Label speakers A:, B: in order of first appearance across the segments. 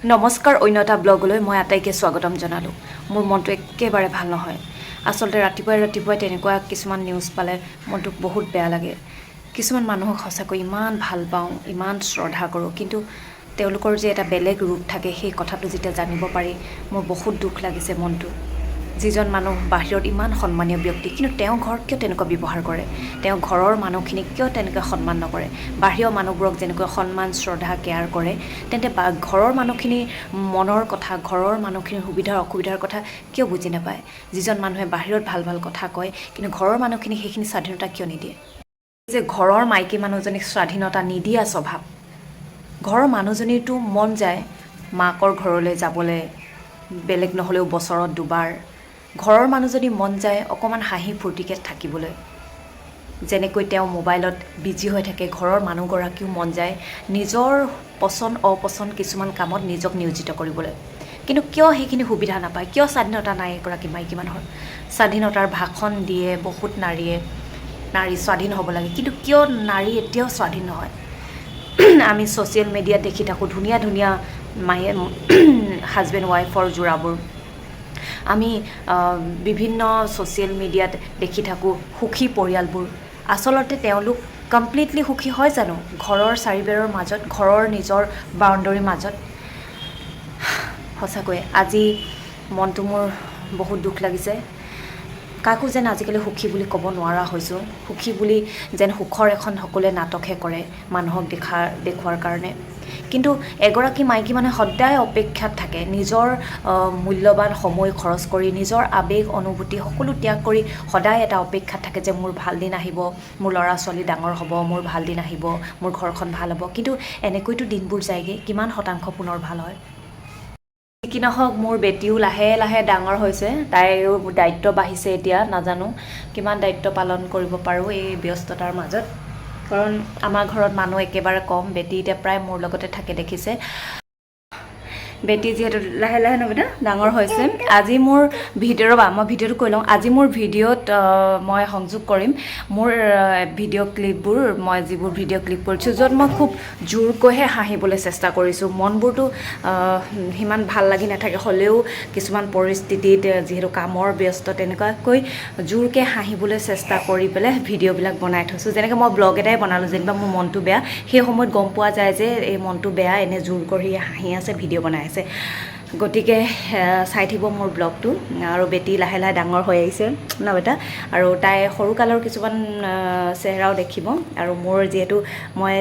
A: নমস্কাৰ অন্য এটা ব্লগলৈ মই আটাইকে স্বাগতম জনালোঁ। মোৰ মনটো একেবাৰে ভাল নহয়। আচলতে ৰাতিপুৱাই তেনেকুৱা কিছুমান নিউজ পালে মনটো বহুত বেয়া লাগে। কিছুমান মানুহক সঁচাকৈ ইমান ভাল পাওঁ, ইমান শ্ৰদ্ধা কৰোঁ, কিন্তু তেওঁলোকৰ যে এটা বেলেগ ৰূপ থাকে সেই কথাটো যেতিয়া জানিব পাৰি মোৰ বহুত দুখ লাগিছে মনটো। যিজন মানুহ বাহিৰত ইমান সন্মানীয় ব্যক্তি, কিন্তু তেওঁ ঘৰত কিয় তেনেকুৱা ব্যৱহাৰ কৰে? তেওঁ ঘৰৰ মানুহখিনিক কিয় তেনেকৈ সন্মান নকৰে? বাহিৰৰ মানুহবোৰক যেনেকৈ সন্মান শ্ৰদ্ধা কেয়াৰ কৰে, তেন্তে ঘৰৰ মানুহখিনিৰ মনৰ কথা, ঘৰৰ মানুহখিনিৰ সুবিধা অসুবিধাৰ কথা কিয় বুজি নাপায়? যিজন মানুহে বাহিৰত ভাল ভাল কথা কয়, কিন্তু ঘৰৰ মানুহখিনিক সেইখিনি স্বাধীনতা কিয় নিদিয়ে? যে ঘৰৰ মাইকী মানুহজনীক স্বাধীনতা নিদিয়া স্বভাৱ। ঘৰৰ মানুহজনীৰতো মন যায় মাকৰ ঘৰলৈ যাবলৈ, বেলেগ নহ'লেও বছৰত দুবাৰ। ঘৰৰ মানুহজনী মন যায় অকণমান হাঁহি ফূৰ্তিকৈ থাকিবলৈ। যেনেকৈ তেওঁ মোবাইলত বিজি হৈ থাকে, ঘৰৰ মানুহগৰাকীও মন যায় নিজৰ পচন্দ অপচন্দ কিছুমান কামত নিজক নিয়োজিত কৰিবলৈ। কিন্তু কিয় সেইখিনি সুবিধা নাপায়? কিয় স্বাধীনতা নাই এগৰাকী মাইকী মানুহৰ? স্বাধীনতাৰ ভাষণ দিয়ে বহুত নাৰীয়ে, নাৰী স্বাধীন হ'ব লাগে, কিন্তু কিয় নাৰী এতিয়াও স্বাধীন নহয়? আমি ছ'চিয়েল মিডিয়াত দেখি থাকোঁ ধুনীয়া ধুনীয়া হাজবেণ্ড ৱাইফৰ যোৰাবোৰ। আমি বিভিন্ন ছ'চিয়েল মিডিয়াত দেখি থাকোঁ সুখী পৰিয়ালবোৰ। আচলতে তেওঁলোক কমপ্লিটলি সুখী হয় জানো ঘৰৰ চাৰিবেৰৰ মাজত, ঘৰৰ নিজৰ বাউণ্ডৰীৰ মাজত? সঁচাকৈ আজি মনটো মোৰ বহুত দুখ লাগিছে। কাকো যেন আজিকালি সুখী বুলি ক'ব নোৱাৰা হৈছোঁ। সুখী বুলি যেন সুখৰ এখন সকলোৱে নাটকহে কৰে মানুহক দেখুৱাৰ কাৰণে। কিন্তু এগৰাকী মাইকী মানুহে সদায় অপেক্ষাত থাকে, নিজৰ মূল্যৱান সময় খৰচ কৰি, নিজৰ আৱেগ অনুভূতি সকলো ত্যাগ কৰি সদায় এটা অপেক্ষাত থাকে যে মোৰ ভাল দিন আহিব, মোৰ ল'ৰা ছোৱালী ডাঙৰ হ'ব, মোৰ ভাল দিন আহিব, মোৰ ঘৰখন ভাল হ'ব। কিন্তু এনেকৈতো দিনবোৰ যায়গৈ, কিমান শতাংশ পুনৰ ভাল হয়? কি নহওক, মোৰ বেটীও লাহে লাহে ডাঙৰ হৈছে, তাইৰো দায়িত্ব বাঢ়িছে এতিয়া। নাজানো কিমান দায়িত্ব পালন কৰিব পাৰোঁ এই ব্যস্ততাৰ মাজত, কাৰণ আমাৰ ঘৰত মানুহ একেবাৰে কম। বেটী এতিয়া প্ৰায় মোৰ লগতে থাকে দেখিছে। বেটী যিহেতু লাহে লাহে নবেদা ডাঙৰ হৈছে। আজি মোৰ মই ভিডিঅ'টো কৈ লওঁ। আজি মোৰ ভিডিঅ'ত মই সংযোগ কৰিম মোৰ ভিডিঅ' ক্লিপবোৰ, মই যিবোৰ ভিডিঅ' ক্লিপ কৰিছোঁ য'ত মই খুব জোৰকৈহে হাঁহিবলৈ চেষ্টা কৰিছোঁ। মনবোৰতো সিমান ভাল লাগি নাথাকে, হ'লেও কিছুমান পৰিস্থিতিত যিহেতু কামৰ ব্যস্ত, তেনেকুৱাকৈ জোৰকৈ হাঁহিবলৈ চেষ্টা কৰি পেলাই ভিডিঅ'বিলাক বনাই থৈছোঁ। যেনেকৈ মই ব্লগ এটাই বনালোঁ, যেনিবা মোৰ মনটো বেয়া, সেই সময়ত গম পোৱা যায় যে এই মনটো বেয়া, এনে জোৰ কৰি হাঁহি আছে, ভিডিঅ' বনাই আছে। গতিকে চাই থাকিব মোৰ ব্লগটো। আৰু বেটী লাহে লাহে ডাঙৰ হৈ আহিছে ন বেটা, আৰু তাই সৰুকালৰ কিছুমান চেহেৰাও দেখিব। আৰু মোৰ যিহেতু মই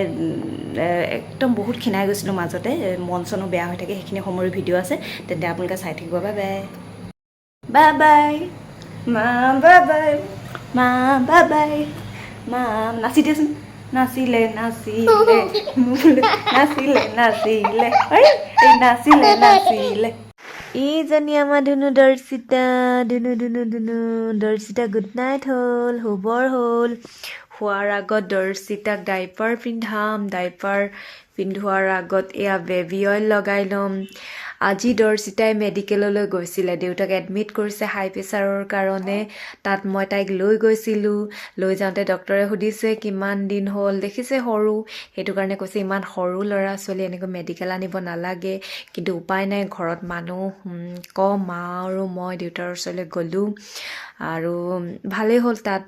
A: একদম বহুত ক্ষীণাই গৈছিলোঁ মাজতে, মন চনো বেয়া হৈ থাকে, সেইখিনি সময়ৰ ভিডিঅ' আছে, তেন্তে আপোনালোকে চাই থাকিব। বাই বাই বাই বাই মা, বাই বাই মা, বাই বাই মা। নাচি দিয়াচোন। নাচিলে নাচিলে নাচিলে নাচিলে নাচিলে নাচিলে। এইজনী আমাৰ ধুনু দৰ্শিতা, ধুনু ধুনু ধুনু দৰ্শিতা গুড নাইট হ'ল, শুবৰ হ'ল। শোৱাৰ আগত দৰ্শিতাক ডাইপাৰ পিন্ধাম, ডাইপাৰ পিন্ধোৱাৰ আগত এয়া বেবী অইল লগাই ল'ম। আজি দৰ্শিতাই মেডিকেললৈ গৈছিলে, দেউতাক এডমিট কৰিছে হাই প্ৰেছাৰৰ কাৰণে। তাত মই তাইক লৈ গৈছিলোঁ। লৈ যাওঁতে ডক্টৰে সুধিছে কিমান দিন হ'ল, দেখিছে সৰু, সেইটো কাৰণে কৈছে ইমান সৰু ল'ৰা ছোৱালী এনেকৈ মেডিকেল আনিব নালাগে। কিন্তু উপায় নাই, ঘৰত মানুহ কম, মা আৰু মই দেউতাৰ ওচৰলৈ গ'লোঁ। আৰু ভালেই হ'ল, তাত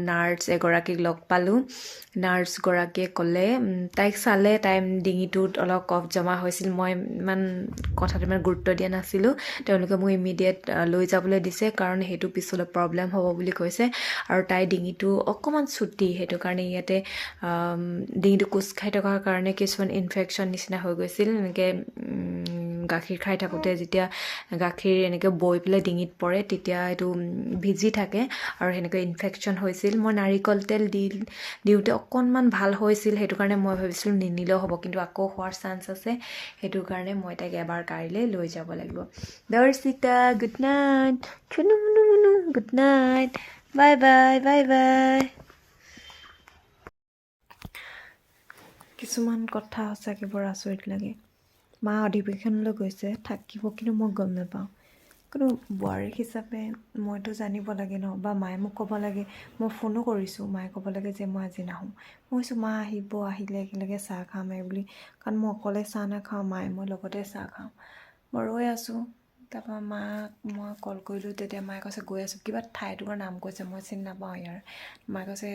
A: নাৰ্ছ এগৰাকীক লগ পালোঁ। নাৰ্ছগৰাকীয়ে ক'লে, তাইক চালে, তাই ডিঙিটোত অলপ কফ জমা হৈছিল। মই ইমান কথাটো ইমান গুৰুত্ব দিয়া নাছিলোঁ। তেওঁলোকে মোক ইমিডিয়েট লৈ যাবলৈ দিছে, কাৰণ সেইটো পিছলৈ প্ৰব্লেম হ'ব বুলি কৈছে। আৰু তাইৰ ডিঙিটো অকণমান চুটি, সেইটো কাৰণে ইয়াতে ডিঙিটো কোচ খাই থকাৰ কাৰণে কিছুমান ইনফেকশ্যন নিচিনা হৈ গৈছিল। এনেকৈ গাখীৰ খাই থাকোঁতে যেতিয়া গাখীৰ এনেকৈ বৈ পেলাই ডিঙিত পৰে, তেতিয়া এইটো ভিজি থাকে আৰু সেনেকৈ ইনফেকশ্যন হৈছিল। মই নাৰিকল তেল দিওঁতে অকণমান ভাল হৈছিল, সেইটো কাৰণে মই ভাবিছিলোঁ নিনিলেও হ'ব, কিন্তু আকৌ হোৱাৰ চান্স আছে। সেইটো কাৰণে মই তাইক এবাৰ কাইলৈ লৈ যাব লাগিব। Darshita good night, Chunu Munu Munu good night, bye bye bye bye. কিছুমান কথা সঁচাকৈ বৰ আচৰিত লাগে। মা অধিৱেশনলৈ গৈছে, থাকিব কিন্তু মই গম নাপাওঁ।
B: কিন্তু বোৱাৰীক হিচাপে মইতো জানিব লাগে ন, বা মায়ে মোক ক'ব লাগে। মই ফোনো কৰিছোঁ, মায়ে ক'ব লাগে যে মই আজি নাহোঁ। মই কৈছোঁ মা আহিব, আহিলে একেলগে চাহ খাম বুলি, কাৰণ মই অকলে চাহ নাখাওঁ, মায়ে মই লগতে চাহ খাওঁ। মই ৰৈ আছোঁ। তাৰপৰা মাক মই কল কৰিলোঁ, তেতিয়া মায়ে কৈছে গৈ আছোঁ। কিবা ঠাইটোৰ নাম কৈছে, মই চিনি নাপাওঁ ইয়াৰ। মায়ে কৈছে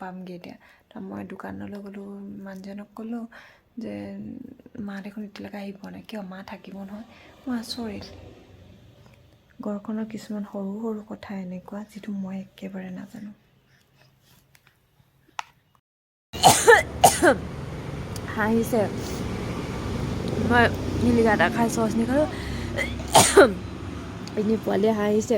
B: পামগৈ এতিয়া। তাৰপৰা মই দোকানলৈ গ'লোঁ, মানুহজনক ক'লোঁ যে মা দেখোন এতিয়ালৈকে আহি পোৱা নাই। কিয়, মা থাকিব নহয়। মই আচৰিত। ঘৰখনৰ কিছুমান সৰু সৰু কথা এনেকুৱা, যিটো মই একেবাৰে নাজানো। হাঁহিছে। মই নীলিকা এটা খাই চচনি খালোঁ, এনে পোৱালীয়ে হাঁহিছে।